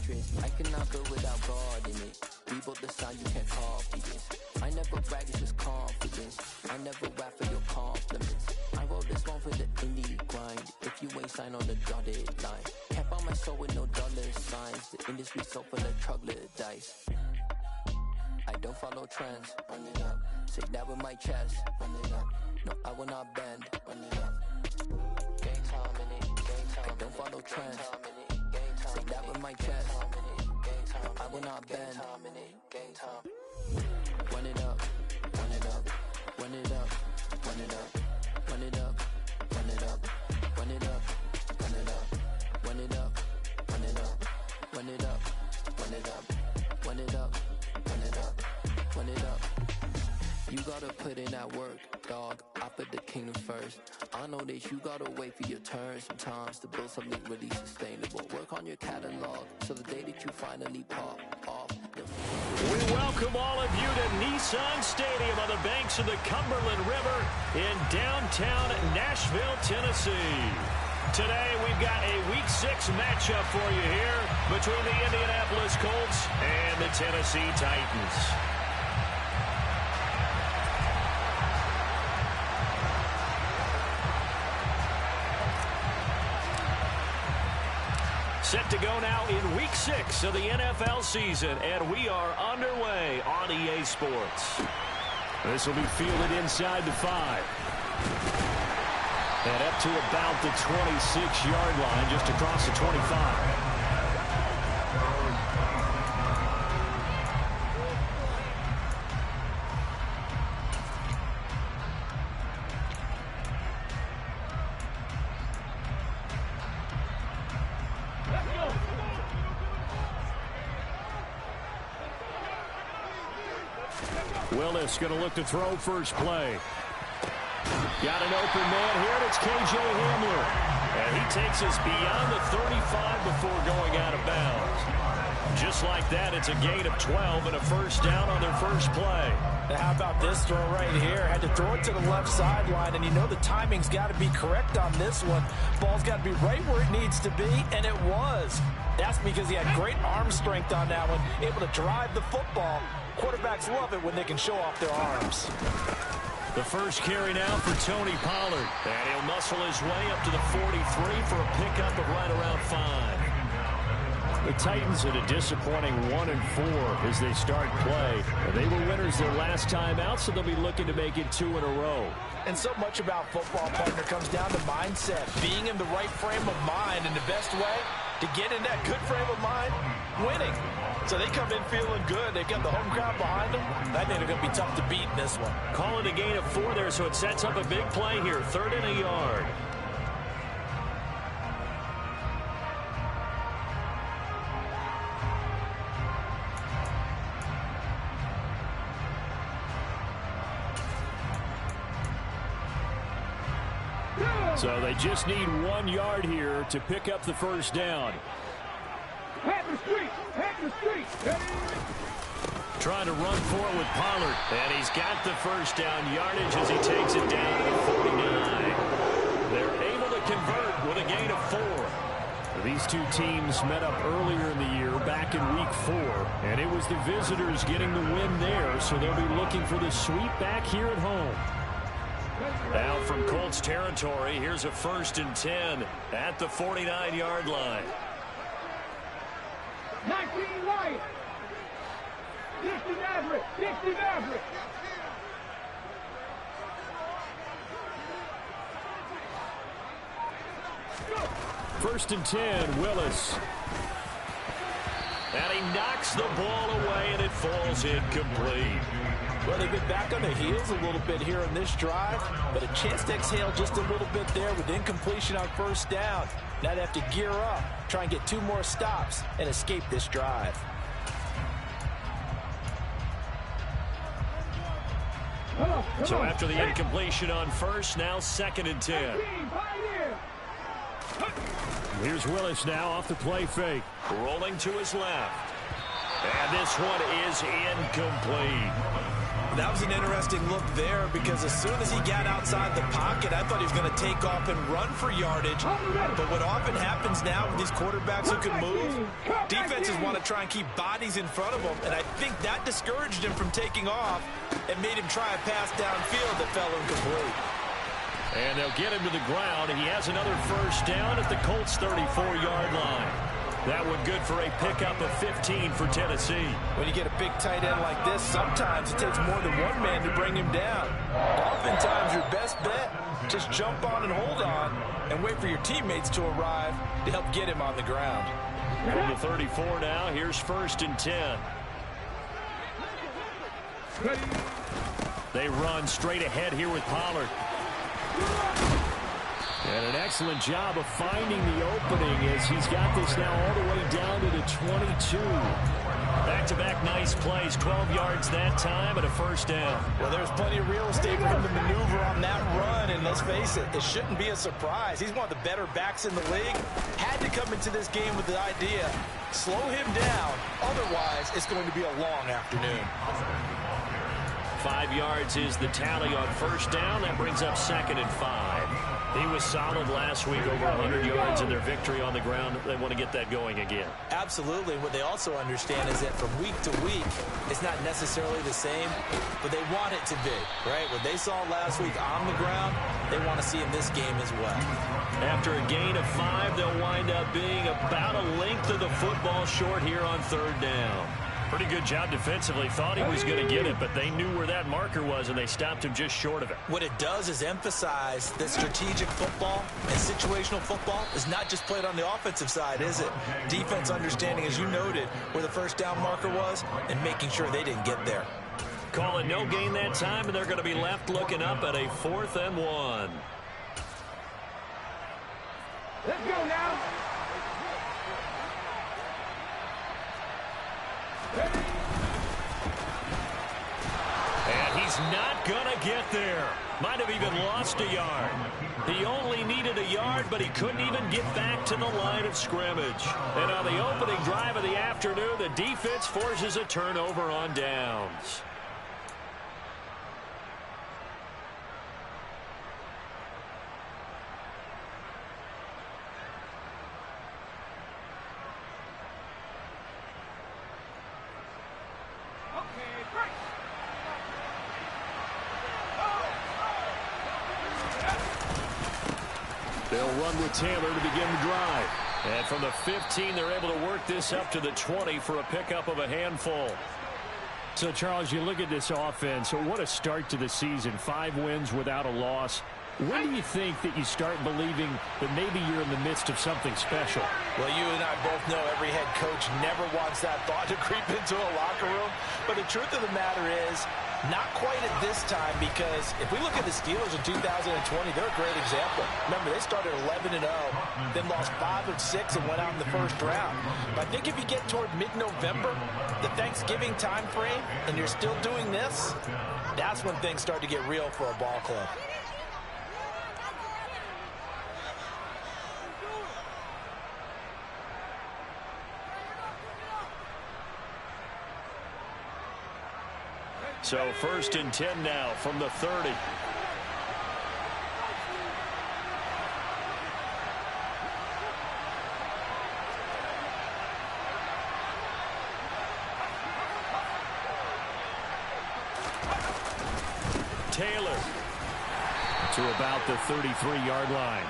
mattress. I cannot build without God in it. Rebuild the sound, you can't copy this. I never brag, it's just confidence. I never rap for your compliments. I wrote this one for the indie grind. If you ain't signed on the dotted line, can't buy my soul with no dollar signs. The industry so full of troglodytes. I don't follow trends, run it up. Say that with my chest, run it up. No, I will not bend, run it up. Game time in it, game time. I don't follow trends, say that with my chest. No, I will not bend, game time. Run it up, run it up, run it up, run it up, run it up, run it up, run it up, run it up, run it up, run it up, run it up, run it up, run it up. Run it up, run it up. You gotta put in that work, dog. I put the kingdom first. I know that you gotta wait for your turn sometimes to build something really sustainable. Work on your catalog so the day that you finally pop off. We welcome all of you to Nissan Stadium on the banks of the Cumberland River in downtown Nashville, Tennessee. Today, we've got a Week 6 matchup for you here between the Indianapolis Colts and the Tennessee Titans. Set to go now in Week 6 of the NFL season, and we are underway on EA Sports. This will be fielded inside the 5. And up to about the 26-yard line, just across the 25. Willis going to look to throw first play. Got an open man here, and it's K.J. Hamler. And he takes us beyond the 35 before going out of bounds. Just like that, it's a gain of 12 and a first down on their first play. Now how about this throw right here? Had to throw it to the left sideline, and you know the timing's got to be correct on this one. Ball's got to be right where it needs to be, and it was. That's because he had great arm strength on that one, able to drive the football. Quarterbacks love it when they can show off their arms. The first carry now for Tony Pollard. And he'll muscle his way up to the 43 for a pickup of right around 5. The Titans at a disappointing 1-4 as they start play. And they were winners their last time out, so they'll be looking to make it 2 in a row. And so much about football, partner, comes down to mindset. Being in the right frame of mind, and the best way to get in that good frame of mind, winning. So they come in feeling good. They've got the home crowd behind them. I think they're going to be tough to beat in this one. Call it a gain of 4 there, so it sets up a big play here. 3rd and a yard. So they just need 1 yard here to pick up the first down. Trying to run for it with Pollard. And he's got the first down yardage as he takes it down to the 49. They're able to convert with a gain of 4. These two teams met up earlier in the year, back in Week 4. And it was the visitors getting the win there, so they'll be looking for the sweep back here at home. Now from Colts territory, here's a 1st and 10 at the 49-yard line. 19 right. 60 Maverick. 60 Maverick. First and 10, Willis. And he knocks the ball away, and it falls incomplete. Well, they've been back on the heels a little bit here in this drive, but a chance to exhale just a little bit there with incompletion on first down. Now they have to gear up, try and get 2 more stops, and escape this drive. So after the incompletion on first, now 2nd and 10. Here's Willis now off the play fake. Rolling to his left. And this one is incomplete. That was an interesting look there because as soon as he got outside the pocket, I thought he was going to take off and run for yardage. But what often happens now with these quarterbacks who can move, defenses want to try and keep bodies in front of him, and I think that discouraged him from taking off and made him try a pass downfield that fell incomplete. And they'll get him to the ground. He has another first down at the Colts' 34-yard line. That one good for a pickup of 15 for Tennessee. When you get a big tight end like this, sometimes it takes more than one man to bring him down. Oftentimes, your best bet, just jump on and hold on and wait for your teammates to arrive to help get him on the ground. From the 34 now, here's 1st and 10. They run straight ahead here with Pollard. And an excellent job of finding the opening as he's got this now all the way down to the 22. Back-to-back nice plays, 12 yards that time and a first down. Well, there's plenty of real estate for him to maneuver on that run, and let's face it, it shouldn't be a surprise. He's one of the better backs in the league. Had to come into this game with the idea, slow him down, otherwise it's going to be a long afternoon. 5 yards is the tally on first down. That brings up 2nd and 5. He was solid last week, over 100 yards in their victory on the ground. They want to get that going again. Absolutely. What they also understand is that from week to week, it's not necessarily the same, but they want it to be, right? What they saw last week on the ground, they want to see in this game as well. After a gain of 5, they'll wind up being about a length of the football short here on 3rd down. Pretty good job defensively. Thought he was going to get it, but they knew where that marker was, and they stopped him just short of it. What it does is emphasize that strategic football and situational football is not just played on the offensive side, is it? Defense understanding, as you noted, where the first down marker was and making sure they didn't get there. Call it no gain that time, and they're going to be left looking up at a 4th and 1. Let's go now. And he's not going to get there. Might have even lost a yard. He only needed a yard, but he couldn't even get back to the line of scrimmage. And on the opening drive of the afternoon, the defense forces a turnover on downs. They'll run with Taylor to begin the drive. And from the 15, they're able to work this up to the 20 for a pickup of a handful. So, Charles, you look at this offense. So what a start to the season. 5 wins without a loss. When do you think that you start believing that maybe you're in the midst of something special? Well, you and I both know every head coach never wants that thought to creep into a locker room. But the truth of the matter is, not quite at this time, because if we look at the Steelers in 2020, they're a great example. Remember, they started 11-0, then lost 5 of 6 and went out in the first round. But I think if you get toward mid-November, the Thanksgiving time frame, and you're still doing this, that's when things start to get real for a ball club. So 1st and 10 now from the 30. Taylor to about the 33-yard line.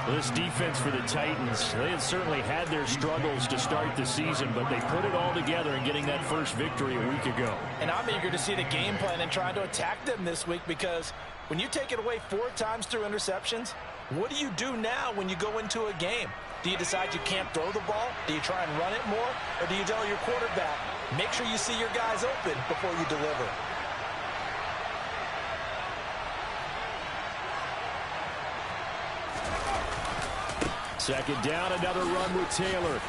This defense for the Titans, they had certainly had their struggles to start the season, but they put it all together in getting that first victory a week ago. And I'm eager to see the game plan and trying to attack them this week, because when you take it away 4 times through interceptions, what do you do now when you go into a game? Do you decide you can't throw the ball? Do you try and run it more? Or do you tell your quarterback, make sure you see your guys open before you deliver? Second down, another run with Taylor.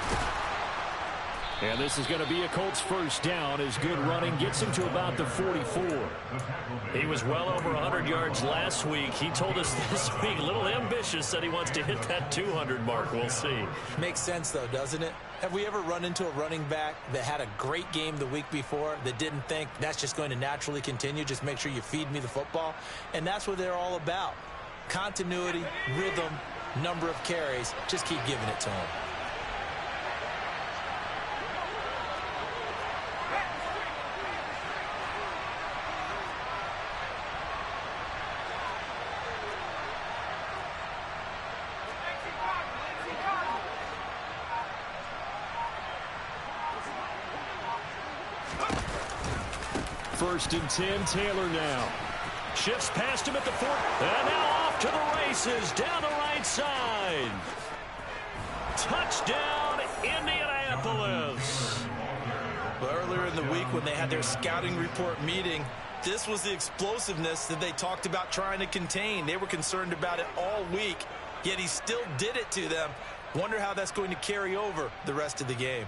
And this is going to be a Colts first down as good running gets him to about the 44. He was well over 100 yards last week. He told us this week, a little ambitious, that he wants to hit that 200 mark. We'll see. Makes sense, though, doesn't it? Have we ever run into a running back that had a great game the week before that didn't think that's just going to naturally continue? Just make sure you feed me the football. And that's what they're all about. Continuity, rhythm, number of carries. Just keep giving it to him. first and 10. Taylor now. Shifts past him at the 4. And now off to the races down the right side. Touchdown, Indianapolis. Well, earlier in the week when they had their scouting report meeting, this was the explosiveness that they talked about trying to contain. They were concerned about it all week, yet he still did it to them. Wonder how that's going to carry over the rest of the game.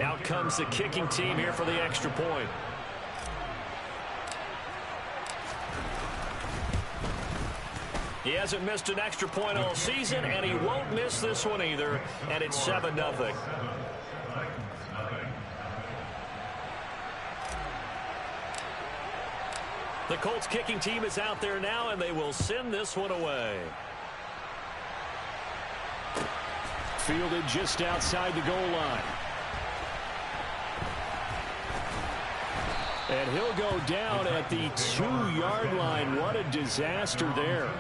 Out comes the kicking team here for the extra point. He hasn't missed an extra point all season, and he won't miss this one either, and it's 7-0. The Colts kicking team is out there now, and they will send this one away. Fielded just outside the goal line. And he'll go down at the 2-yard line. What a disaster there.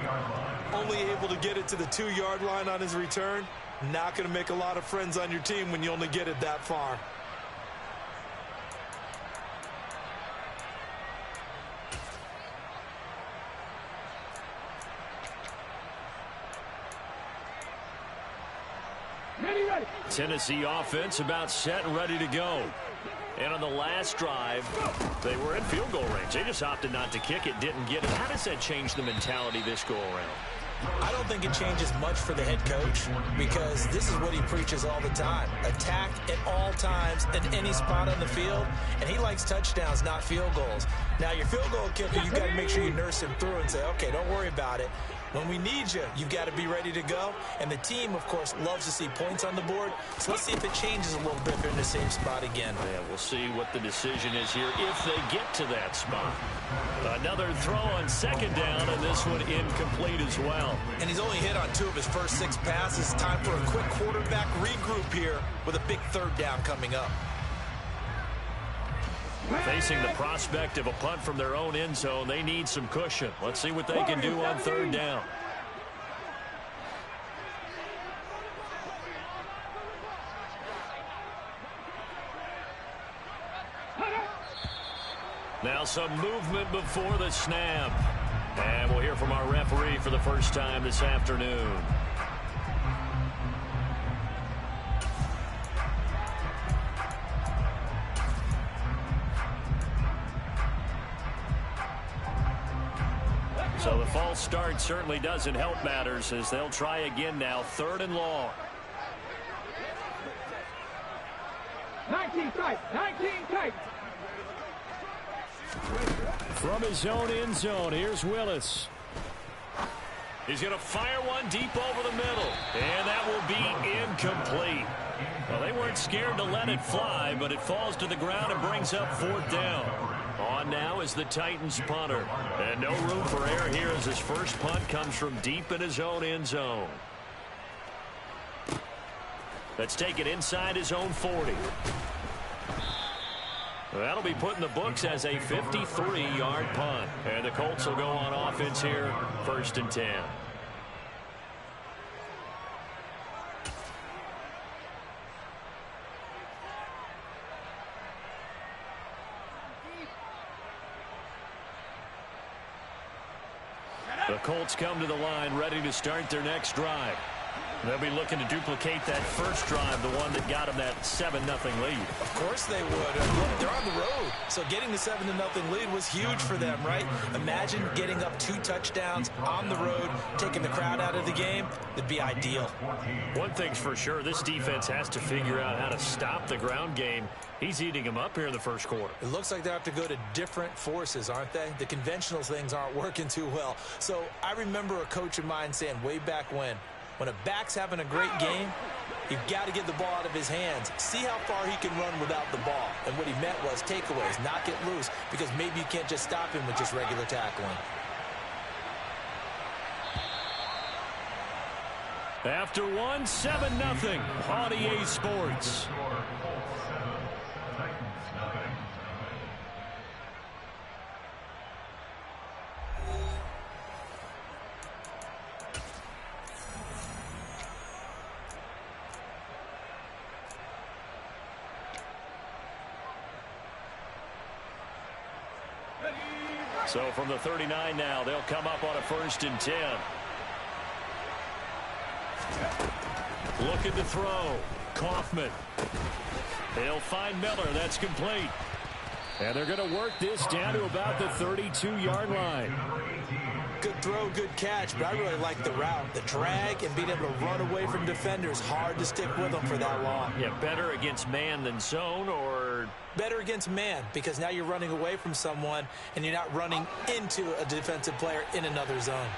Only able to get it to the 2-yard line on his return. Not going to make a lot of friends on your team when you only get it that far. Tennessee offense about set and ready to go. And on the last drive, they were in field goal range. They just opted not to kick it, didn't get it. How does that change the mentality this go around? I don't think it changes much for the head coach because this is what he preaches all the time. Attack at all times in any spot on the field, and he likes touchdowns, not field goals. Now, your field goal kicker, you've got to make sure you nurse him through and say, okay, don't worry about it. When we need you, you've got to be ready to go. And the team, of course, loves to see points on the board. So let's see if it changes a little bit if they're in the same spot again. Yeah, we'll see what the decision is here if they get to that spot. Another throw on second down, and this one incomplete as well. And he's only hit on 2 of his first 6 passes. Time for a quick quarterback regroup here with a big third down coming up. Facing the prospect of a punt from their own end zone, they need some cushion. Let's see what they can do on third down. Now some movement before the snap. And we'll hear from our referee for the first time this afternoon. So the false start certainly doesn't help matters as they'll try again now, 3rd and long. 19 tight, 19 tight. From his own end zone, here's Willis. He's going to fire one deep over the middle, and that will be incomplete. Well, they weren't scared to let it fly, but it falls to the ground and brings up 4th down. On now is the Titans punter. And no room for error here as his first punt comes from deep in his own end zone. Let's take it inside his own 40. That'll be put in the books as a 53-yard punt. And the Colts will go on offense here, 1st and 10. The Colts come to the line ready to start their next drive. They'll be looking to duplicate that first drive, the one that got them that 7-0 lead. Of course they would. They're on the road, so getting the 7-0 lead was huge for them, right? Imagine getting up 2 touchdowns on the road, taking the crowd out of the game. That'd be ideal. One thing's for sure, this defense has to figure out how to stop the ground game. He's eating them up here in the first quarter. It looks like they have to go to different forces, aren't they? The conventional things aren't working too well. So I remember a coach of mine saying way back when a back's having a great game, you've got to get the ball out of his hands. See how far he can run without the ball. And what he meant was takeaways, knock it loose, because maybe you can't just stop him with just regular tackling. After 7-0 on EA Sports. So from the 39 now, they'll come up on a 1st and 10. Looking to throw. Kaufman. He'll find Miller. That's complete. And they're going to work this down to about the 32-yard line. Good throw, good catch, but I really like the route. The drag and being able to run away from defenders. Hard to stick with them for that long. Yeah, better against man than zone, or? Better against man, because now you're running away from someone and you're not running into a defensive player in another zone.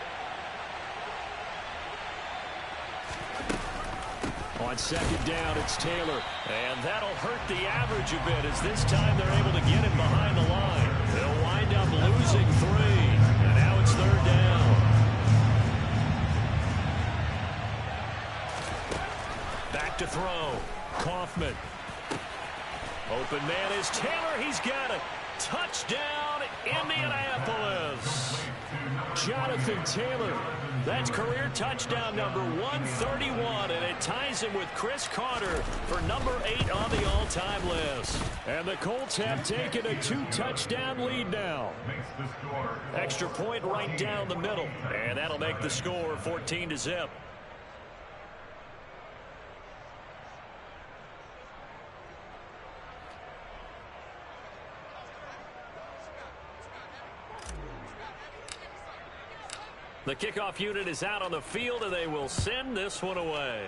On 2nd down, it's Taylor. And that'll hurt the average a bit, as this time they're able to get him behind the line. They'll wind up losing 3. And now it's 3rd down. Back to throw. Kaufman. Open man is Taylor. He's got it. Touchdown, Indianapolis. Jonathan Taylor. That's career touchdown number 131, and it ties him with Chris Carter for number 8 on the all-time list. And the Colts have taken a 2-touchdown lead now. Extra point right down the middle, and that'll make the score 14-0. The kickoff unit is out on the field, and they will send this one away.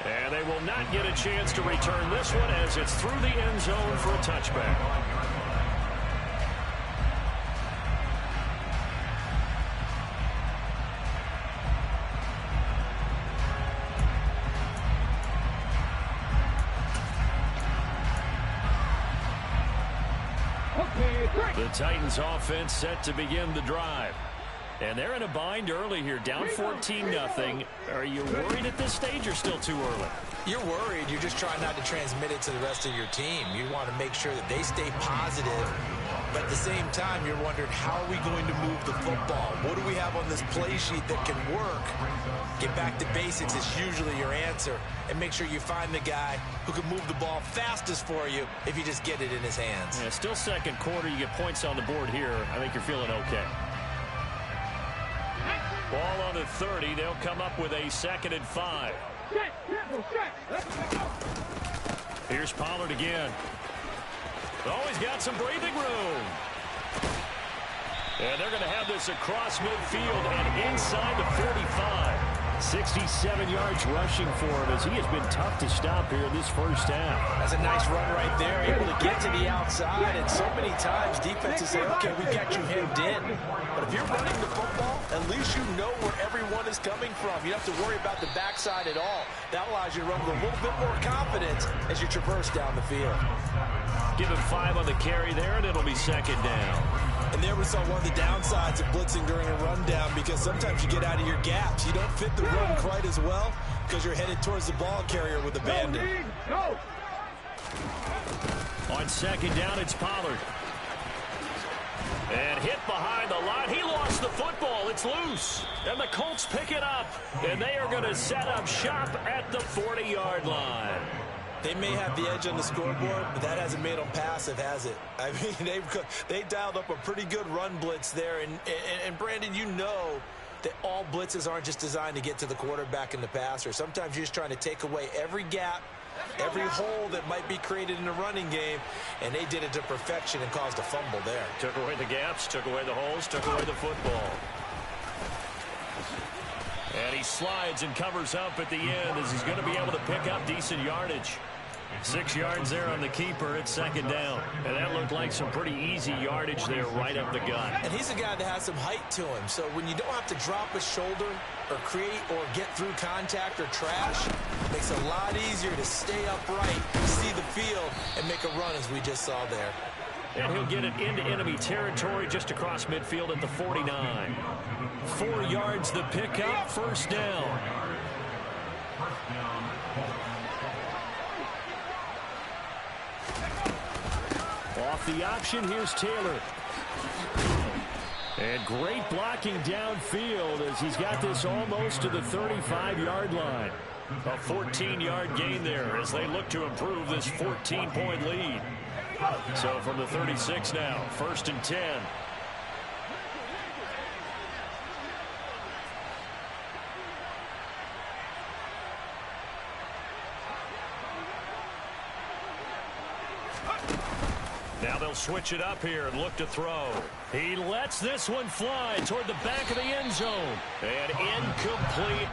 And they will not get a chance to return this one, as it's through the end zone for a touchback. The Titans offense set to begin the drive. And they're in a bind early here, down 14-0. Are you worried at this stage or still too early? You're worried. You're just trying not to transmit it to the rest of your team. You want to make sure that they stay positive. But at the same time, you're wondering, how are we going to move the football? What do we have on this play sheet that can work? Get back to basics is usually your answer. And make sure you find the guy who can move the ball fastest for you if you just get it in his hands. Yeah, still second quarter. You get points on the board here. I think you're feeling okay. Ball on the 30. They'll come up with a 2nd and 5. Here's Pollard again. Oh, he's got some breathing room. And they're going to have this across midfield and inside the 45. 67 yards rushing for him, as he has been tough to stop here in this first half. That's a nice run right there, able to get to the outside, and so many times defenses say, okay, we got you hemmed in. But if you're running the football, at least you know where everyone is coming from. You don't have to worry about the backside at all. That allows you to run with a little bit more confidence as you traverse down the field. Give him 5 on the carry there, and it'll be 2nd down. And there we saw one of the downsides of blitzing during a rundown, because sometimes you get out of your gaps. You don't fit the run quite as well because you're headed towards the ball carrier with abandon. Go. On 2nd down, it's Pollard. And hit behind the line. He lost the football. It's loose. And the Colts pick it up. And they are going to set up shop at the 40-yard line. They may have the edge on the scoreboard, but that hasn't made them passive, has it? I mean, they dialed up a pretty good run blitz there. And Brandon, you know that all blitzes aren't just designed to get to the quarterback and the passer. Sometimes you're just trying to take away every gap, every hole that might be created in the running game, and they did it to perfection and caused a fumble there. Took away the gaps, took away the holes, took away the football. And he slides and covers up at the end, as he's going to be able to pick up decent yardage. 6 yards there on the keeper. It's 2nd down. And that looked like some pretty easy yardage there right up the gut. And he's a guy that has some height to him. So when you don't have to drop a shoulder or create or get through contact or trash, it makes it a lot easier to stay upright, see the field, and make a run, as we just saw there. And he'll get it into enemy territory just across midfield at the 49. 4 yards the pickup, 1st down. Off the option, here's Taylor. And great blocking downfield, as he's got this almost to the 35-yard line. A 14-yard gain there as they look to improve this 14-point lead. So from the 36 now, 1st and 10. Now they'll switch it up here and look to throw. He lets this one fly toward the back of the end zone. And incomplete.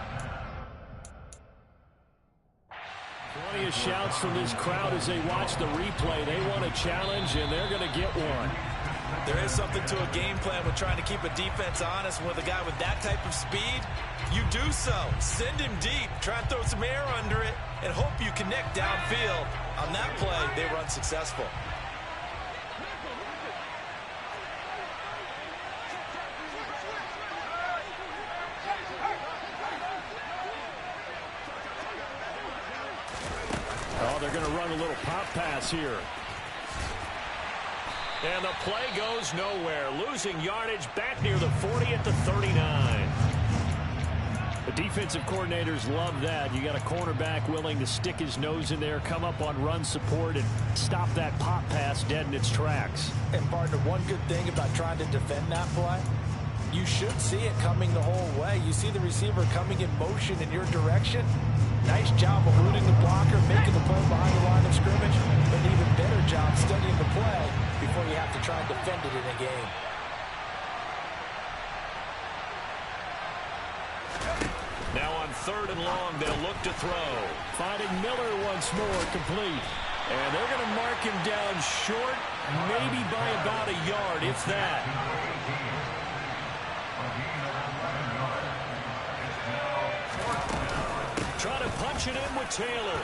Plenty of shouts from this crowd as they watch the replay. They want a challenge, and they're going to get one. There is something to a game plan with trying to keep a defense honest. With a guy with that type of speed, you do so. Send him deep. Try and throw some air under it and hope you connect downfield. On that play, they were unsuccessful. Oh, they're going to run a little pop pass here. And the play goes nowhere. Losing yardage back near the 40 at the 39. The defensive coordinators love that. You got a cornerback willing to stick his nose in there, come up on run support, and stop that pop pass dead in its tracks. And, partner, one good thing about trying to defend that play, you should see it coming the whole way. You see the receiver coming in motion in your direction. Nice job of eluding the blocker, making the play behind the line of scrimmage, but an even better job studying the play before you have to try and defend it in a game. Now on 3rd and long, they'll look to throw. Finding Miller once more, complete. And they're going to mark him down short, maybe by about a yard, if that. Trying to punch it in with Taylor.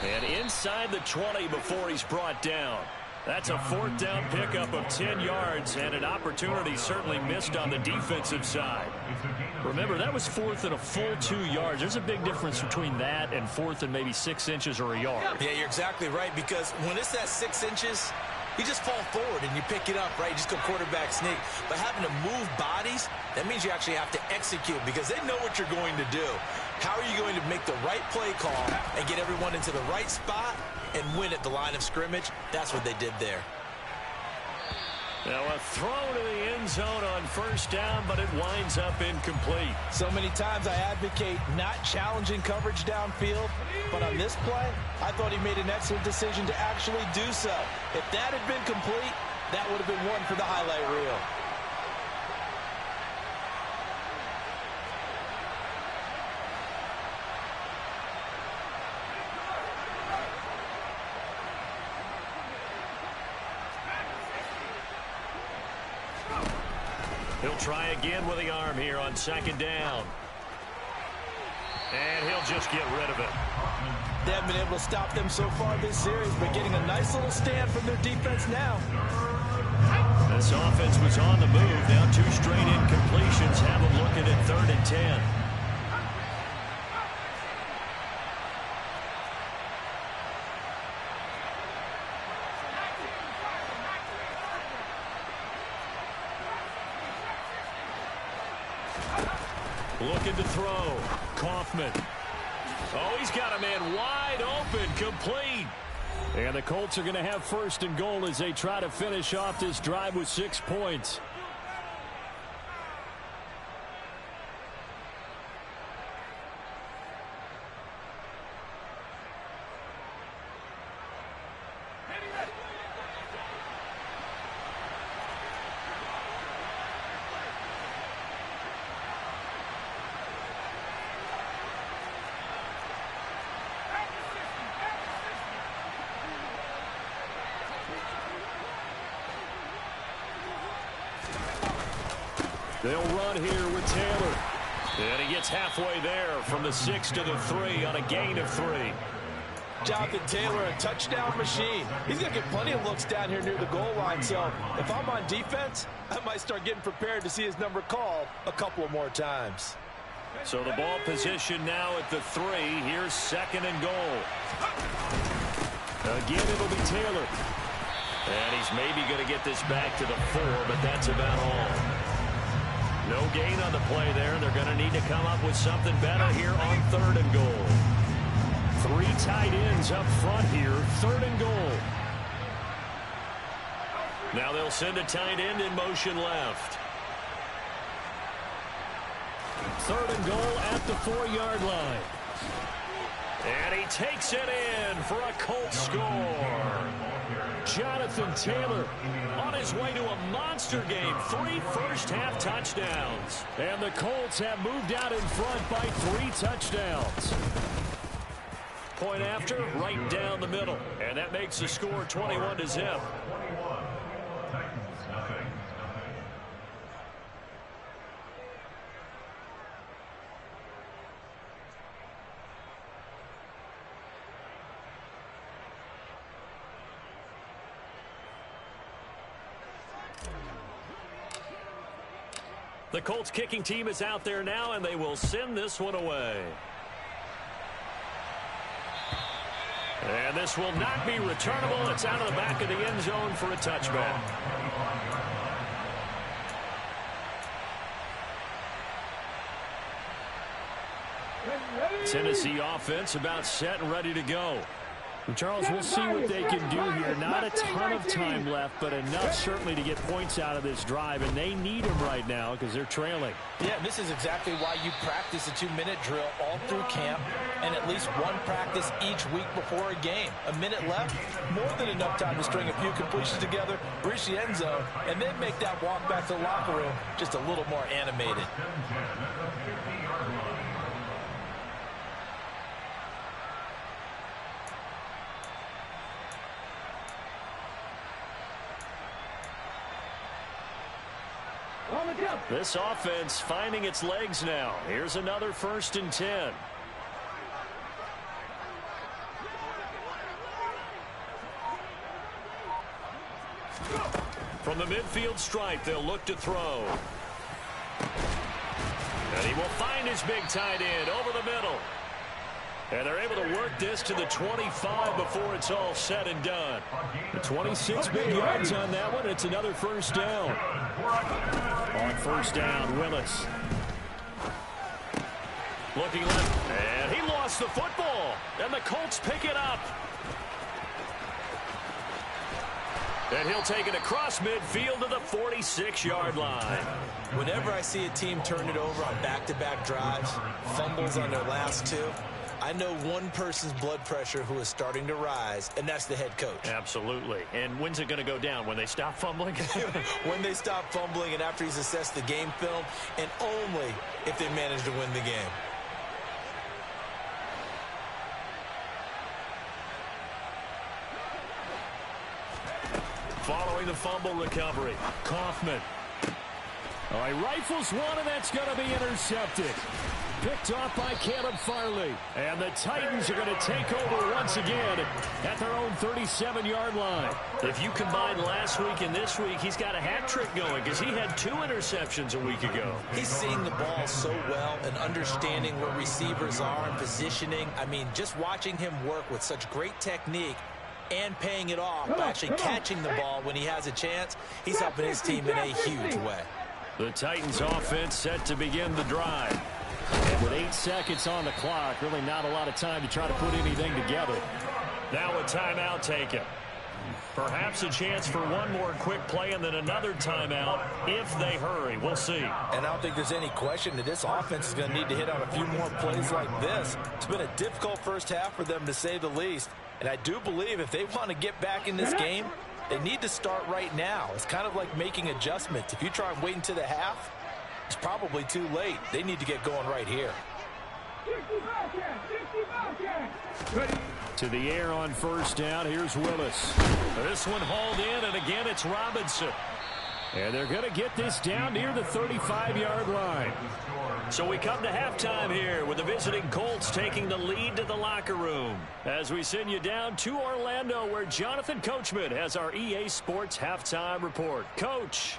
And inside the 20 before he's brought down. That's a 4th down pickup of 10 yards and an opportunity certainly missed on the defensive side. Remember, that was 4th and a full 2 yards. There's a big difference between that and 4th and maybe 6 inches or a yard. Yeah, you're exactly right, because when it's that 6 inches, you just fall forward and you pick it up, right? You just go quarterback sneak. But having to move bodies, that means you actually have to execute because they know what you're going to do. How are you going to make the right play call and get everyone into the right spot and win at the line of scrimmage? That's what they did there. Now a throw to the end zone on 1st down, but it winds up incomplete. So many times I advocate not challenging coverage downfield, but on this play, I thought he made an excellent decision to actually do so. If that had been complete, that would have been one for the highlight reel. He'll try again with the arm here on 2nd down. And he'll just get rid of it. They haven't been able to stop them so far this series, but getting a nice little stand from their defense now. This offense was on the move. Now 2 straight incompletions have them looking at 3rd and 10. Looking to throw. Kaufman. Oh, he's got a man wide open, complete. And the Colts are going to have 1st and goal as they try to finish off this drive with 6 points. They'll run here with Taylor. And he gets halfway there from the 6 to the 3 on a gain of 3. Jonathan Taylor, a touchdown machine. He's going to get plenty of looks down here near the goal line. So if I'm on defense, I might start getting prepared to see his number called a couple of more times. So the ball position now at the 3. Here's 2nd and goal. Again, it'll be Taylor. And he's maybe going to get this back to the 4, but that's about all. No gain on the play there. They're going to need to come up with something better here on 3rd and goal. 3 tight ends up front here. 3rd and goal. Now they'll send a tight end in motion left. 3rd and goal at the 4-yard line. And he takes it in for a Colts score. Jonathan Taylor on his way to a monster game. 3 first-half touchdowns. And the Colts have moved out in front by 3 touchdowns. Point after, right down the middle. And that makes the score 21-0. The Colts kicking team is out there now, and they will send this one away. And this will not be returnable. It's out of the back of the end zone for a touchback. Tennessee offense about set and ready to go. Charles, we'll see what they can do here. Not a ton of time left, but enough certainly to get points out of this drive, and they need them right now because they're trailing. Yeah, this is exactly why you practice a 2-minute drill all through camp and at least one practice each week before a game. A minute left, more than enough time to string a few completions together, reach the end zone, and then make that walk back to the locker room just a little more animated. This offense finding its legs now. Here's another 1st and 10. From the midfield stripe, they'll look to throw. And he will find his big tight end over the middle. And they're able to work this to the 25 before it's all said and done. The 26 big yards on that one. It's another 1st down. On 1st down, Willis. Looking left, and he lost the football. And the Colts pick it up. And he'll take it across midfield to the 46-yard line. Whenever I see a team turn it over on back-to-back drives, fumbles on their last 2, I know one person's blood pressure who is starting to rise, and that's the head coach. Absolutely. And when's it going to go down? When they stop fumbling? When they stop fumbling and after he's assessed the game film, and only if they manage to win the game. Following the fumble recovery, Kaufman. All right, rifles one, and that's going to be intercepted. Picked off by Caleb Farley. And the Titans are going to take over once again at their own 37-yard line. If you combine last week and this week, he's got a hat trick going because he had 2 interceptions a week ago. He's seeing the ball so well and understanding where receivers are and positioning. I mean, just watching him work with such great technique and paying it off by actually catching the ball when he has a chance, he's helping his team in a huge way. The Titans offense set to begin the drive. And with 8 seconds on the clock, really not a lot of time to try to put anything together. Now a timeout taken. Perhaps a chance for one more quick play and then another timeout if they hurry. We'll see. And I don't think there's any question that this offense is going to need to hit on a few more plays like this. It's been a difficult first half for them, to say the least. And I do believe if they want to get back in this game, they need to start right now. It's kind of like making adjustments. If you try and wait until the half, it's probably too late. They need to get going right here. To the air on 1st down. Here's Willis. This one hauled in, and again it's Robinson. And they're going to get this down near the 35-yard line. So we come to halftime here with the visiting Colts taking the lead to the locker room. As we send you down to Orlando, where Jonathan Coachman has our EA Sports halftime report. Coach.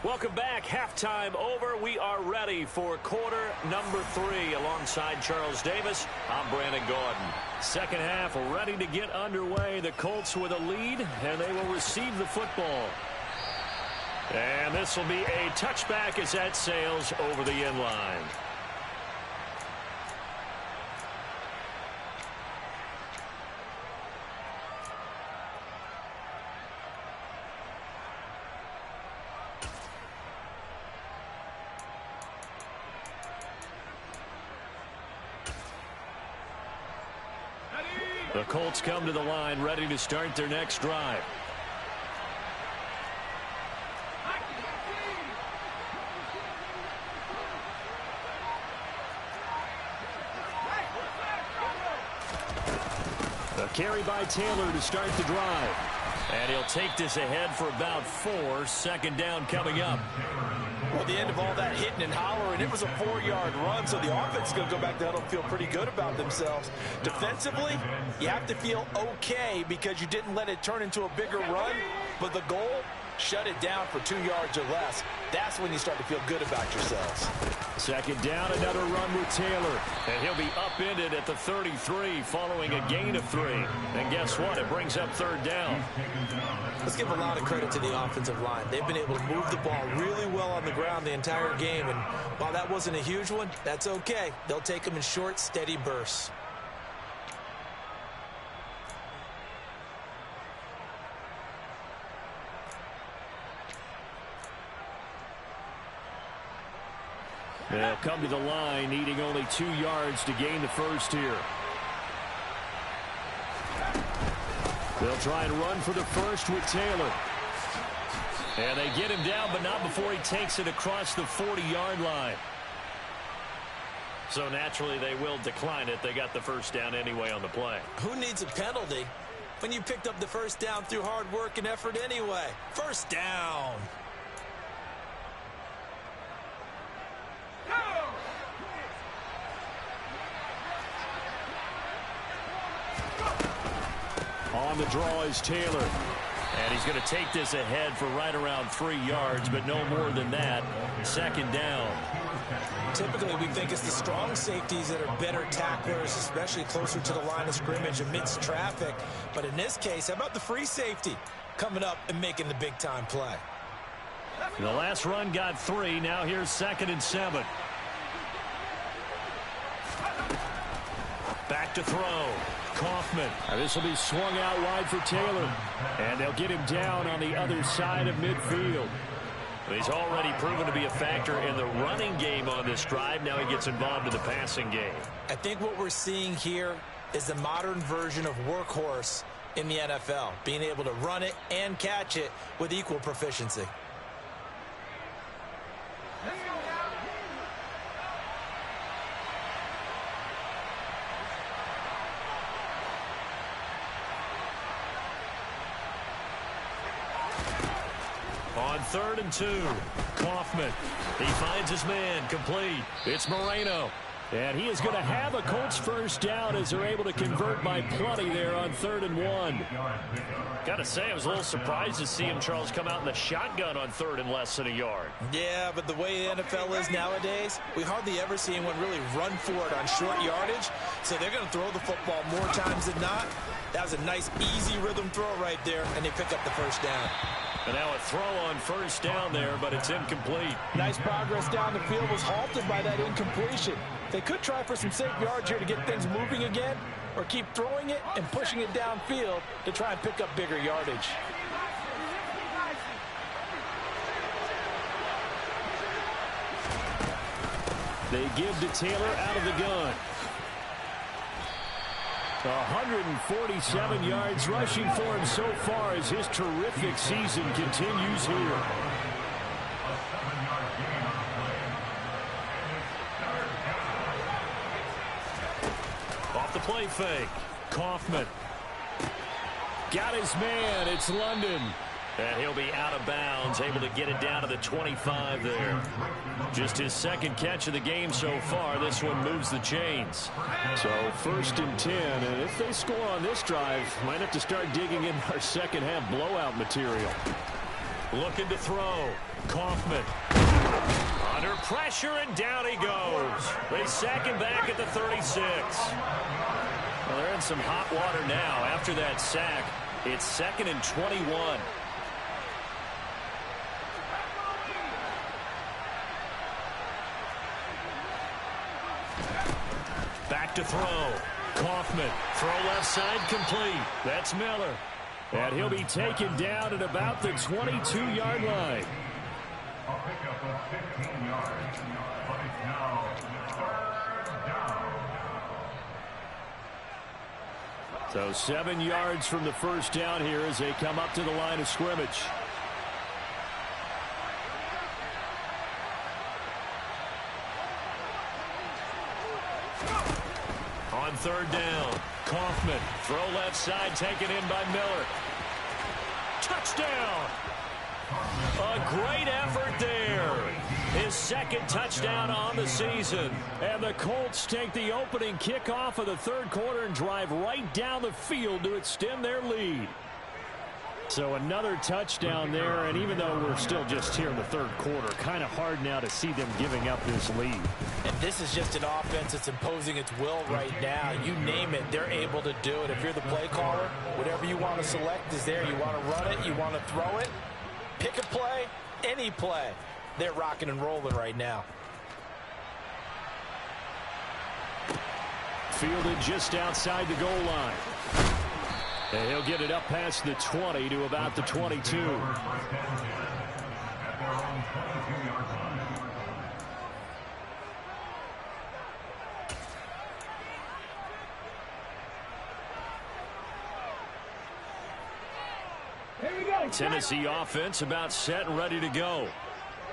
Welcome back. Halftime over. We are ready for quarter number 3. Alongside Charles Davis, I'm Brandon Gordon. Second half ready to get underway. The Colts with a lead, and they will receive the football. And this will be a touchback as that sails over the end line. The Colts come to the line ready to start their next drive. A carry by Taylor to start the drive. And he'll take this ahead for about 4. Second down coming up. Well, the end of all that hitting and hollering, it was a 4-yard run, so the offense is going to go back to huddle and feel pretty good about themselves. Defensively, you have to feel okay because you didn't let it turn into a bigger run, but the goal, shut it down for 2 yards or less. That's when you start to feel good about yourselves. Second down, another run with Taylor. And he'll be upended at the 33 following a gain of 3. And guess what? It brings up third down. Let's give a lot of credit to the offensive line. They've been able to move the ball really well on the ground the entire game. And while that wasn't a huge one, that's okay. They'll take them in short, steady bursts. They'll come to the line, needing only 2 yards to gain the first here. They'll try and run for the first with Taylor. And they get him down, but not before he takes it across the 40-yard line. So naturally, they will decline it. They got the first down anyway on the play. Who needs a penalty when you picked up the first down through hard work and effort anyway? First down. On the draw is Taylor. And he's going to take this ahead for right around 3 yards, but no more than that. Second down. Typically, we think it's the strong safeties that are better tacklers, especially closer to the line of scrimmage amidst traffic. But in this case, how about the free safety coming up and making the big-time play? The last run got 3. Now here's 2nd and 7. Back to throw. Kaufman. This will be swung out wide for Taylor. And they'll get him down on the other side of midfield. He's already proven to be a factor in the running game on this drive. Now he gets involved in the passing game. I think what we're seeing here is the modern version of workhorse in the NFL, being able to run it and catch it with equal proficiency. On 3rd and 2, Kaufman. He finds his man, complete. It's Moreno. And he is going to have a Colts first down as they're able to convert by plenty there on 3rd and 1. Got to say, I was a little surprised to see him, Charles, come out in the shotgun on 3rd and less than a yard. Yeah, but the way the NFL is nowadays, we hardly ever see anyone really run for it on short yardage. So they're going to throw the football more times than not. That was a nice, easy rhythm throw right there, and they pick up the first down. And now a throw on first down there, but it's incomplete. Nice progress down the field was halted by that incompletion. They could try for some safe yards here to get things moving again, or keep throwing it and pushing it downfield to try and pick up bigger yardage. They give to Taylor out of the gun. 147 yards rushing for him so far as his terrific season continues here. Off the play fake. Kaufman. Got his man. It's London. And he'll be out of bounds, able to get it down to the 25 there. Just his second catch of the game so far. This one moves the chains. So 1st and 10, and if they score on this drive, might have to start digging in our second half blowout material. Looking to throw. Kaufman. Under pressure, and down he goes. They sack him back at the 36. Well, they're in some hot water now. After that sack, it's 2nd and 21. Back to throw. Kaufman. Throw left side complete. That's Miller. And he'll be taken down at about the 22-yard line. A pickup of 15 yards, but it's now 3rd down. So 7 yards from the first down here as they come up to the line of scrimmage. On 3rd down, Kaufman. Throw left side, taken in by Miller. Touchdown! A great effort there. His 2nd touchdown on the season. And the Colts take the opening kickoff of the 3rd quarter and drive right down the field to extend their lead. So another touchdown there, and even though we're still just here in the 3rd quarter, kind of hard now to see them giving up this lead. And this is just an offense that's imposing its will right now. You name it, they're able to do it. If you're the play caller, whatever you want to select is there. You want to run it, you want to throw it, pick a play, any play. They're rocking and rolling right now. Fielded just outside the goal line. And he'll get it up past the 20 to about the 22. Tennessee offense about set and ready to go.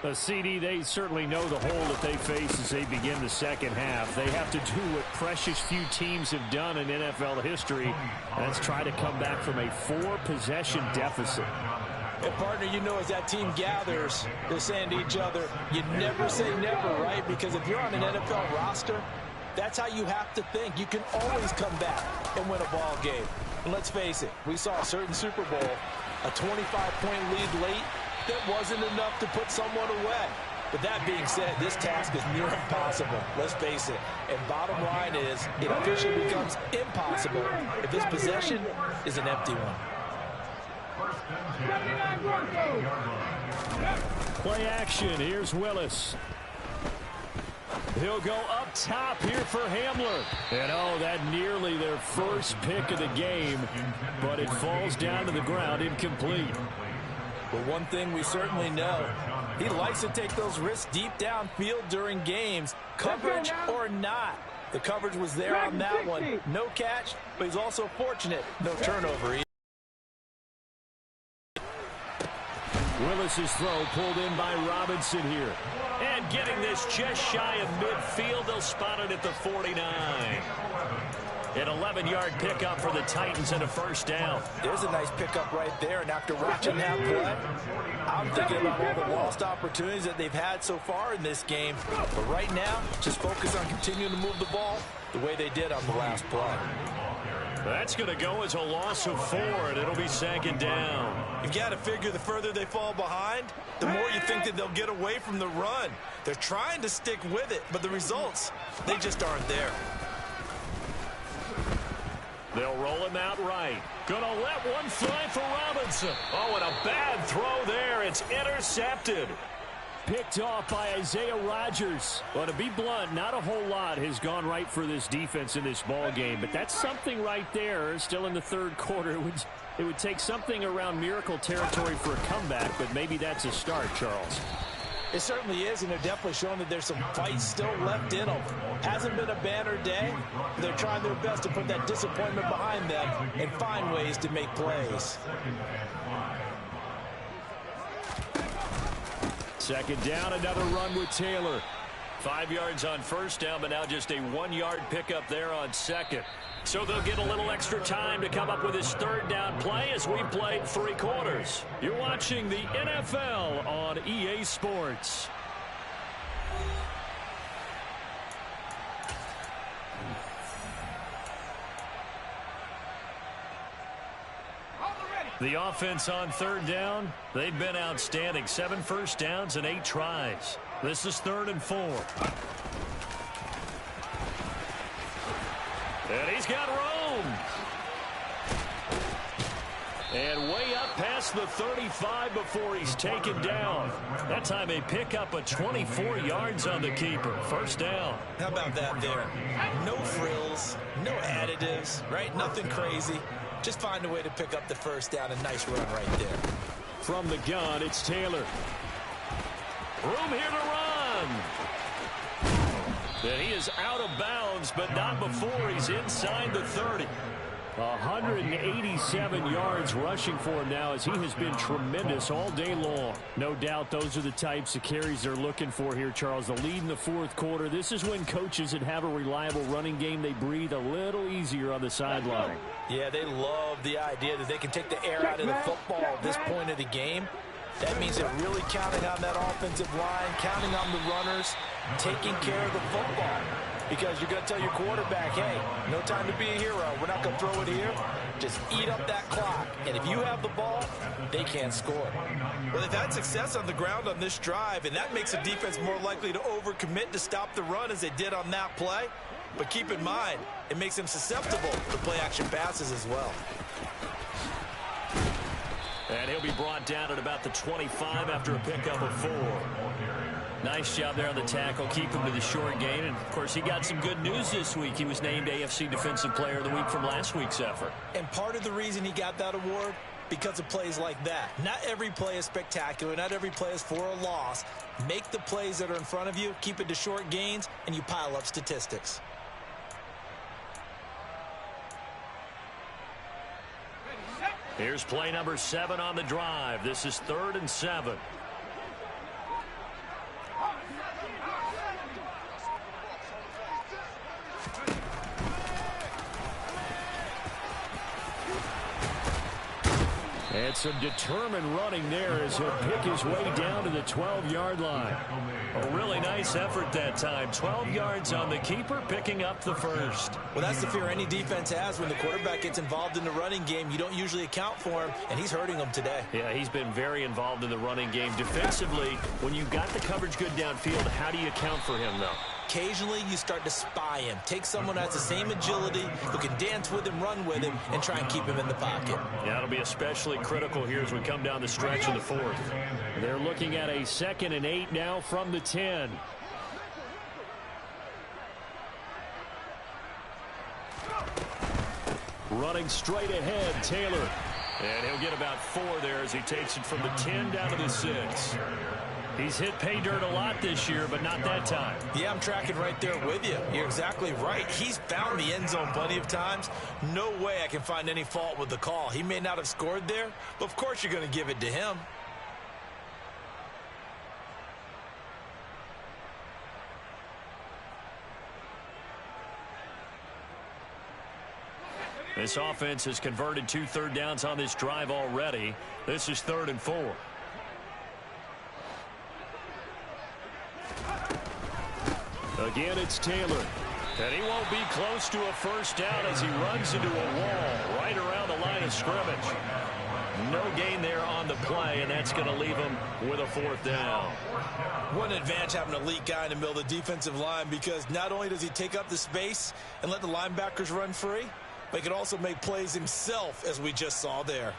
A CD, they certainly know the hole that they face as they begin the 2nd half. They have to do what precious few teams have done in NFL history. That's try to come back from a 4-possession deficit. And partner, you know, as that team gathers, they're saying to each other, you never say never, right? Because if you're on an NFL roster, that's how you have to think. You can always come back and win a ball game. And let's face it, we saw a certain Super Bowl, a 25-point lead late, that wasn't enough to put someone away. But that being said, this task is near impossible. Let's face it. And bottom line is, it officially becomes impossible if this possession is an empty one. Play action. Here's Willis. He'll go up top here for Hamler. And oh, that nearly their first pick of the game. But it falls down to the ground incomplete. But one thing we certainly know, he likes to take those risks deep downfield during games, coverage or not. The coverage was there on that one. No catch, but he's also fortunate. No turnover. Willis's throw pulled in by Robinson here. And getting this just shy of midfield, they'll spot it at the 49. An 11-yard pickup for the Titans and a 1st down. There's a nice pickup right there, and after watching that play, I'm thinking about all the lost opportunities that they've had so far in this game. But right now, just focus on continuing to move the ball the way they did on the last play. That's going to go as a loss of 4, and it'll be 2nd down. You've got to figure the further they fall behind, the more you think that they'll get away from the run. They're trying to stick with it, but the results, they just aren't there. They'll roll him out right. Gonna let one fly for Robinson. Oh, and a bad throw there. It's intercepted. Picked off by Isaiah Rodgers. Well, to be blunt, not a whole lot has gone right for this defense in this ball game, but that's something right there. Still in the 3rd quarter. It would take something around miracle territory for a comeback, but maybe that's a start, Charles. It certainly is, and they're definitely showing that there's some fight still left in them. Hasn't been a banner day, but they're trying their best to put that disappointment behind them and find ways to make plays. 2nd down, another run with Taylor. 5 yards on 1st down, but now just a 1-yard pickup there on 2nd. So they'll get a little extra time to come up with his 3rd down play as we played 3 quarters. You're watching the NFL on EA Sports. Hold it ready. The offense on third down, they've been outstanding. 7 first downs and 8 tries. This is 3rd and 4. And he's got room. And way up past the 35 before he's taken down. That time they pick up a 24 yards on the keeper. First down. How about that there? No frills, no additives, right? Nothing crazy. Just find a way to pick up the first down. A nice run right there. From the gun, it's Taylor. Room here to run. And he is out of bounds, but not before he's inside the 30. 187 yards rushing for him now, as he has been tremendous all day long. No doubt those are the types of carries they're looking for here, Charles. The lead in the 4th quarter. This is when coaches that have a reliable running game, they breathe a little easier on the sideline. Yeah, they love the idea that they can take the air out of the football at this point of the game. That means they're really counting on that offensive line, counting on the runners, taking care of the football. Because you're going to tell your quarterback, hey, no time to be a hero. We're not going to throw it here. Just eat up that clock. And if you have the ball, they can't score. Well, they've had success on the ground on this drive, and that makes the defense more likely to overcommit to stop the run as they did on that play. But keep in mind, it makes them susceptible to play-action passes as well. And he'll be brought down at about the 25 after a pickup of 4. Nice job there on the tackle. Keep him to the short gain. And, of course, he got some good news this week. He was named AFC Defensive Player of the Week from last week's effort. And part of the reason he got that award, because of plays like that. Not every play is spectacular. Not every play is for a loss. Make the plays that are in front of you, keep it to short gains, and you pile up statistics. Here's play number 7 on the drive. This is 3rd and 7. And some determined running there as he'll pick his way down to the 12-yard line. A really nice effort that time. 12 yards on the keeper, picking up the first. Well, that's the fear any defense has when the quarterback gets involved in the running game. You don't usually account for him, and he's hurting them today. Yeah, he's been very involved in the running game. Defensively, when you've got the coverage good downfield, how do you account for him, though? Occasionally, you start to spy him. Take someone who has the same agility, who can dance with him, run with him, and try and keep him in the pocket. Yeah, it'll be especially critical here as we come down the stretch in the 4th. They're looking at a 2nd and 8 now from the 10. Running straight ahead, Taylor. And he'll get about 4 there as he takes it from the 10 down to the 6. He's hit pay dirt a lot this year, but not that time. Yeah, I'm tracking right there with you. You're exactly right. He's found the end zone plenty of times. No way I can find any fault with the call. He may not have scored there, but of course you're going to give it to him. This offense has converted 2 third downs on this drive already. This is 3rd and 4. Again, it's Taylor. And he won't be close to a first down as he runs into a wall right around the line of scrimmage. No gain there on the play, and that's going to leave him with a 4th down. What an advantage having an elite guy in the middle of the defensive line, because not only does he take up the space and let the linebackers run free, but he can also make plays himself, as we just saw there.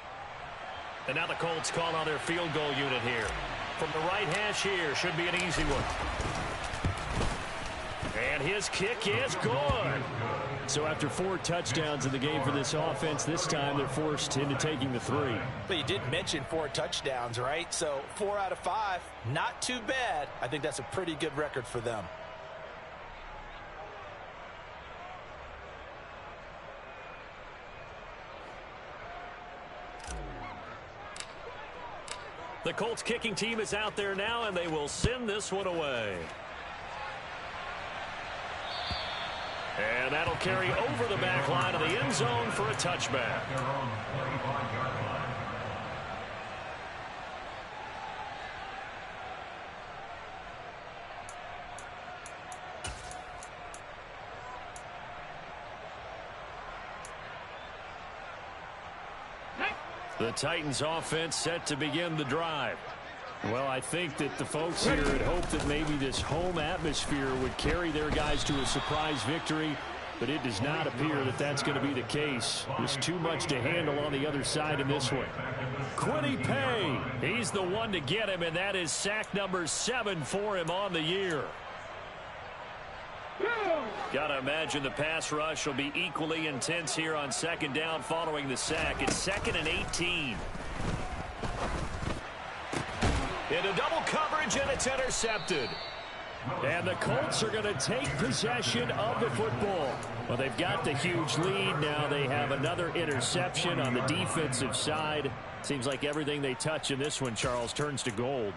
And now the Colts call on their field goal unit here. From the right hash here, should be an easy one. And his kick is good. So after 4 touchdowns in the game for this offense, this time they're forced into taking the 3. But you did mention 4 touchdowns, right? So 4 out of 5, not too bad. I think that's a pretty good record for them. The Colts kicking team is out there now, and they will send this one away. And that'll carry over the back line of the end zone for a touchback. The Titans offense set to begin the drive. Well, I think that the folks here had hoped that maybe this home atmosphere would carry their guys to a surprise victory, but it does not appear that that's going to be the case. There's too much to handle on the other side in this one. Quiddy Pay, he's the one to get him, and that is sack number 7 for him on the year. Got to imagine the pass rush will be equally intense here on second down following the sack. It's 2nd and 18. Into double coverage, and it's intercepted. And the Colts are going to take possession of the football. Well, they've got the huge lead. Now they have another interception on the defensive side. Seems like everything they touch in this one, Charles, turns to gold.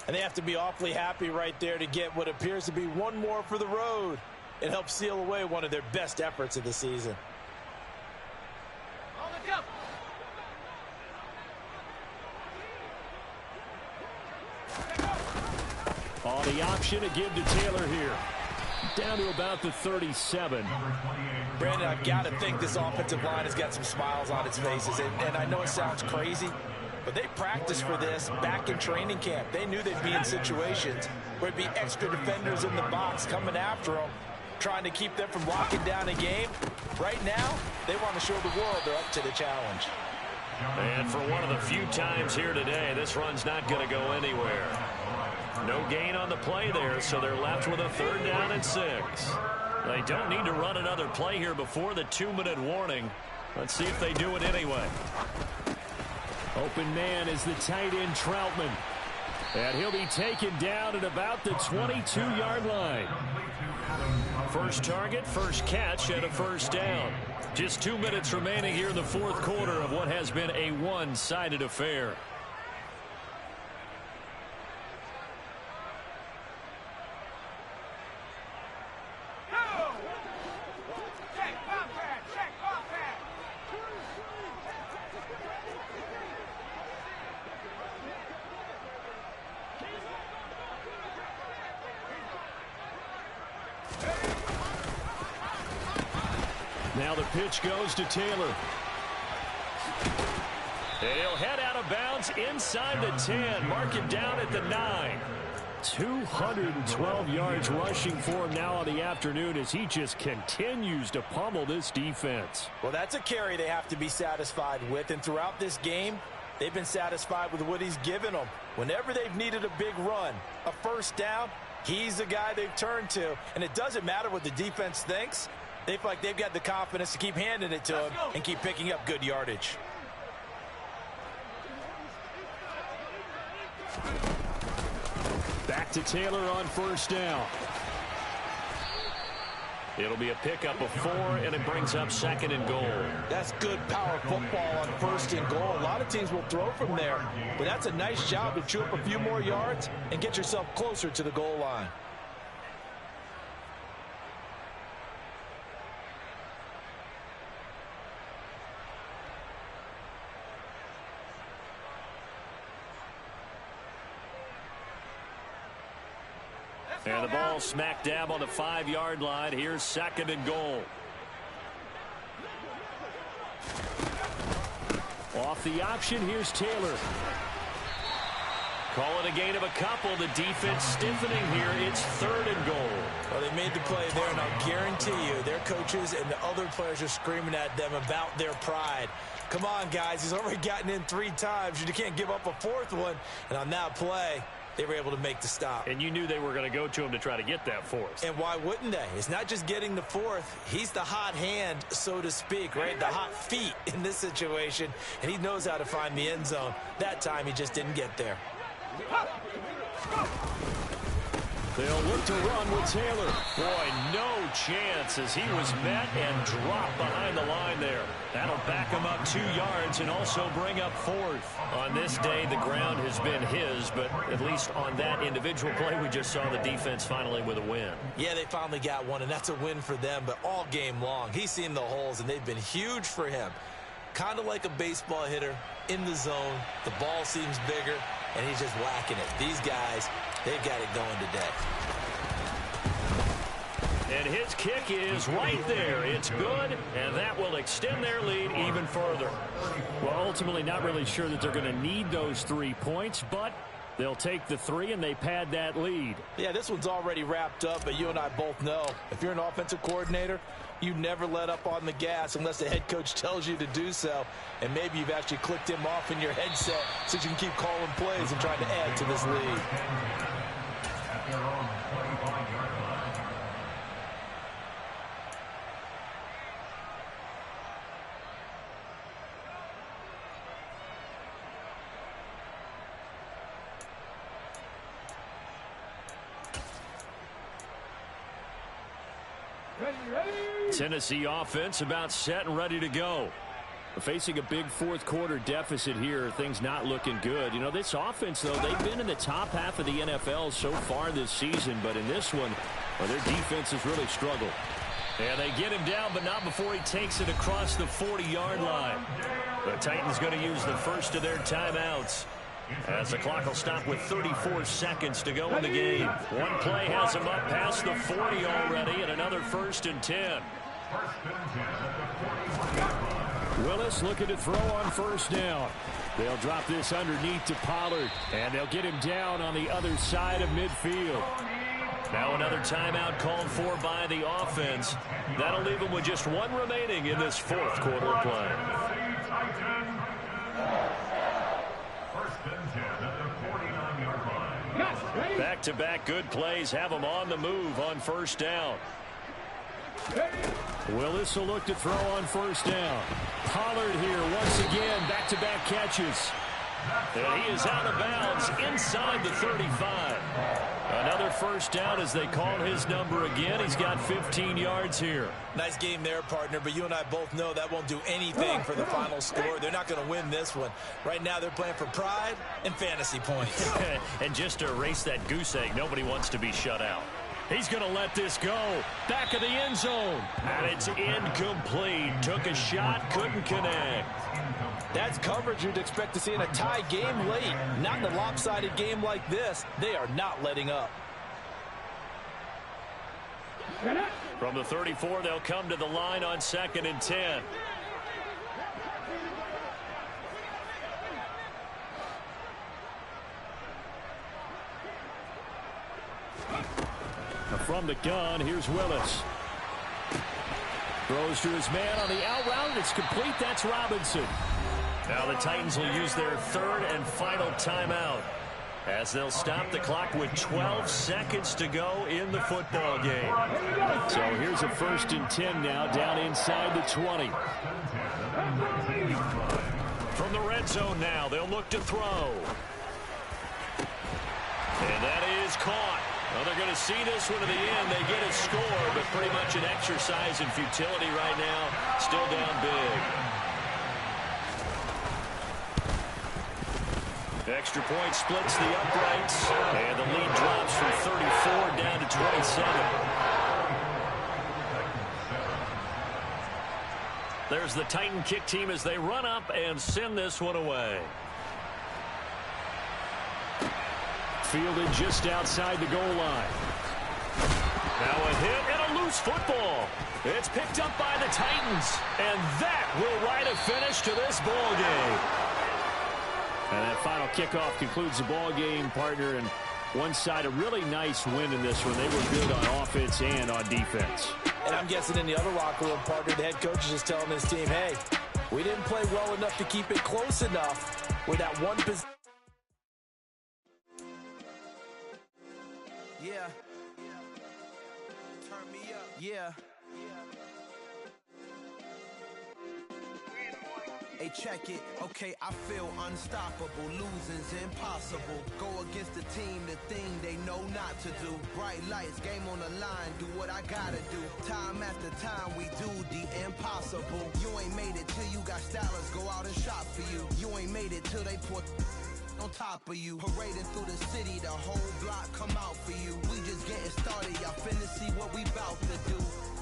And they have to be awfully happy right there to get what appears to be one more for the road. It helps seal away one of their best efforts of the season. On the option to give to Taylor here. Down to about the 37. Brandon, I've got to think this offensive line has got some smiles on its faces. And I know it sounds crazy, but they practiced for this back in training camp. They knew they'd be in situations where it'd be extra defenders in the box coming after them, trying to keep them from locking down a game. Right now, they want to show the world they're up to the challenge. And for one of the few times here today, this run's not going to go anywhere. No gain on the play there, so they're left with a 3rd down and 6. They don't need to run another play here before the 2-minute warning. Let's see if they do it anyway. Open man is the tight end Troutman. And he'll be taken down at about the 22-yard line. First target, first catch, and a 1st down. Just 2 minutes remaining here in the 4th quarter of what has been a one-sided affair. Now the pitch goes to Taylor. And he'll head out of bounds inside the 10. Mark him down at the 9. 212 yards rushing for him now on the afternoon as he just continues to pummel this defense. Well, that's a carry they have to be satisfied with. And throughout this game, they've been satisfied with what he's given them. Whenever they've needed a big run, a 1st down, he's the guy they've turned to. And it doesn't matter what the defense thinks. They feel like they've got the confidence to keep handing it to him and keep picking up good yardage. Back to Taylor on 1st down. It'll be a pickup of 4, and it brings up 2nd and goal. That's good power football on 1st and goal. A lot of teams will throw from there, but that's a nice job to chew up a few more yards and get yourself closer to the goal line. And the ball smack dab on the 5-yard line. Here's 2nd and goal. Off the option, here's Taylor. Call it a gain of a couple. The defense stiffening here. It's 3rd and goal. Well, they made the play there, and I'll guarantee you their coaches and the other players are screaming at them about their pride. Come on, guys. He's already gotten in 3 times. You can't give up a 4th one. And on that play, they were able to make the stop. And you knew they were going to go to him to try to get that 4th. And why wouldn't they? It's not just getting the 4th. He's the hot hand, so to speak, right? The hot feet in this situation. And he knows how to find the end zone. That time, he just didn't get there. They'll look to run with Taylor. Boy, no chance as he was met and dropped behind the line there. That'll back him up 2 yards and also bring up 4th. On this day, the ground has been his, but at least on that individual play, we just saw the defense finally with a win. Yeah, they finally got one, and that's a win for them, but all game long, he's seen the holes, and they've been huge for him. Kind of like a baseball hitter in the zone. The ball seems bigger, and he's just whacking it. These guys, they've got it going today. And his kick is right there. It's good, and that will extend their lead even further. Well, ultimately not really sure that they're going to need those 3 points, but they'll take the 3 and they pad that lead. Yeah, this one's already wrapped up, but you and I both know if you're an offensive coordinator, you never let up on the gas unless the head coach tells you to do so. And maybe you've actually clicked him off in your headset so you can keep calling plays and trying to add to this lead. At their own 25-yard line. Tennessee offense about set and ready to go. Facing a big fourth quarter deficit here, things not looking good. You know, this offense, though, they've been in the top half of the NFL so far this season, but in this one, well, their defense has really struggled. And they get him down, but not before he takes it across the 40-yard line. The Titans going to use the first of their timeouts, as the clock will stop with 34 seconds to go in the game. One play has him up past the 40 already, and another 1st and 10. Willis looking to throw on 1st down. They'll drop this underneath to Pollard, and they'll get him down on the other side of midfield. Now another timeout called for by the offense. That'll leave them with just 1 remaining in this fourth quarter of play. Back-to-back good plays have them on the move on 1st down. Willis will look to throw on 1st down. Pollard here once again, back-to-back catches. And he is out of bounds inside the 35. Another 1st down as they call his number again. He's got 15 yards here. Nice game there, partner, but you and I both know that won't do anything for the final score. They're not going to win this one. Right now they're playing for pride and fantasy points. And just to erase that goose egg, nobody wants to be shut out. He's going to let this go. Back of the end zone. And it's incomplete. Took a shot, couldn't connect. That's coverage you'd expect to see in a tie game late. Not in a lopsided game like this. They are not letting up. From the 34, they'll come to the line on 2nd and 10. From the gun, here's Willis. Throws to his man on the out route. It's complete. That's Robinson. Now the Titans will use their 3rd and final timeout, as they'll stop the clock with 12 seconds to go in the football game. So here's a 1st and 10 now, down inside the 20. From the red zone now, they'll look to throw. And that is caught. Well, they're going to see this one to the end. They get a score, but pretty much an exercise in futility right now. Still down big. Extra point splits the uprights, and the lead drops from 34 down to 27. There's the Titan kick team as they run up and send this one away. Fielded just outside the goal line. Now a hit and a loose football. It's picked up by the Titans, and that will write a finish to this ball game. And that final kickoff concludes the ball game, partner. And one side, a really nice win in this one. They were good on offense and on defense. And I'm guessing in the other locker room, partner, the head coach is just telling his team, hey, we didn't play well enough to keep it close enough with that one position. Yeah. Turn me up. Yeah. Hey, check it. Okay, I feel unstoppable. Losing's impossible. Go against the team, the thing they know not to do. Bright lights, game on the line. Do what I gotta do. Time after time, we do the impossible. You ain't made it till you got stylers go out and shop for you. You ain't made it till they put on top of you. Parading through the city, the whole block come out for you. We just getting started, y'all finna see what we bout to do.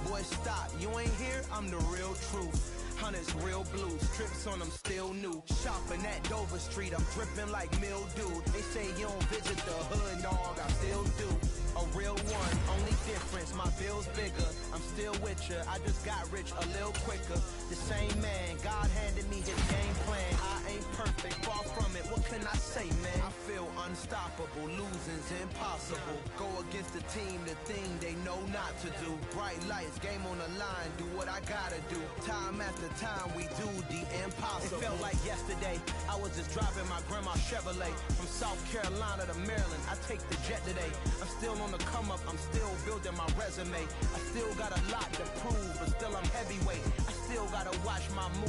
Boy, stop, you ain't here, I'm the real truth. Hunters, real blues, trips on them still new. Shopping at Dover Street, I'm dripping like mildew. They say you don't visit the hood, dog, I still do. A real one, only difference, my feels bigger. I'm still with you, I just got rich a little quicker. The same man, God handed me his game plan. I ain't perfect, far from it, what can I say, man? I feel unstoppable, losing's impossible. Go against the team, the thing they know not to do. Bright lights, game on the line, do what I gotta do. Time after time, we do the impossible. It felt like yesterday, I was just driving my grandma's Chevrolet. From South Carolina to Maryland, I take the jet today. I'm still on the come up, I'm still building my resume. I still got a lot to prove, but still I'm heavyweight. I still gotta watch my moves.